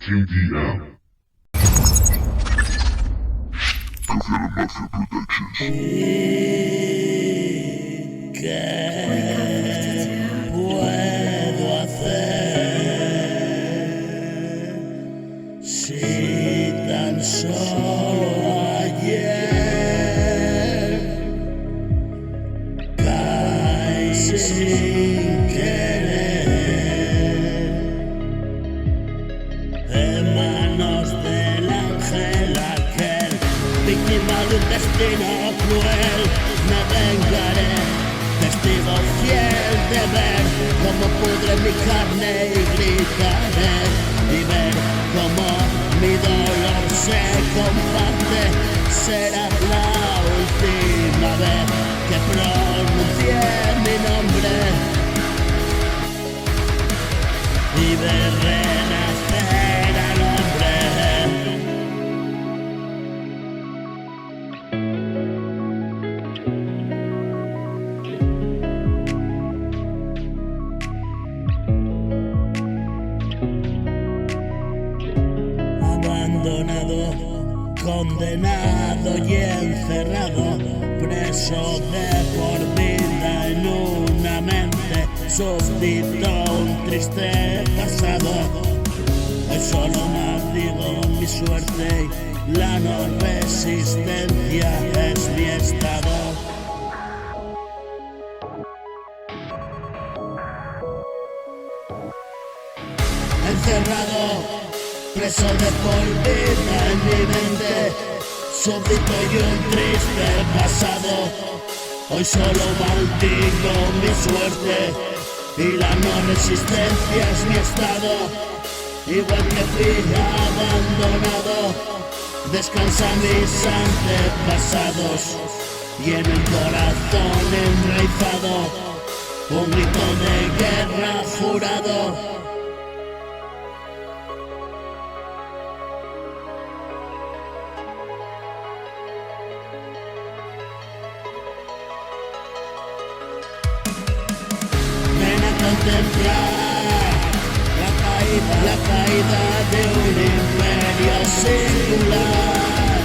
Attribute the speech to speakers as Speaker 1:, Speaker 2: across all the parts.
Speaker 1: Team DM. Consider Mafia Productions.
Speaker 2: ¿Qué puedo hacer si tan solo ayer caí sin querer en manos del ángel aquel, víctima de un destino cruel? Me vengaré, testigo fiel de ver cómo pudre mi carne y gritaré y ver cómo mi dolor se comparte. Será la última vez que pronuncie mi nombre y ver renacer al hombre. Abandonado, condenado y encerrado, preso de por vida en una mente, suscitó un triste pasado. Hoy solo maldigo mi suerte y la no resistencia es mi estado. Encerrado, preso de por vida en mi mente, súbdito y un triste pasado. Hoy solo maldigo mi suerte y la no resistencia es mi estado. Igual que fui abandonado, descansan mis antepasados y en el corazón enraizado un grito de guerra jurado. Contemplar la caída de un imperio singular,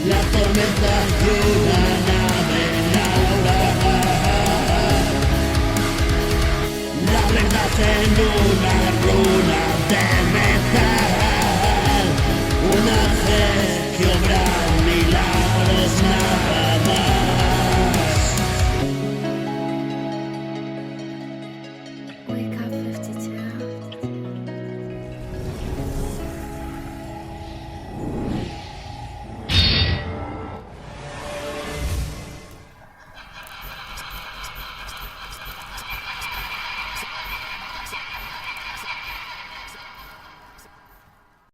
Speaker 2: la tormenta de una nave naufragar, la verdad en una runa de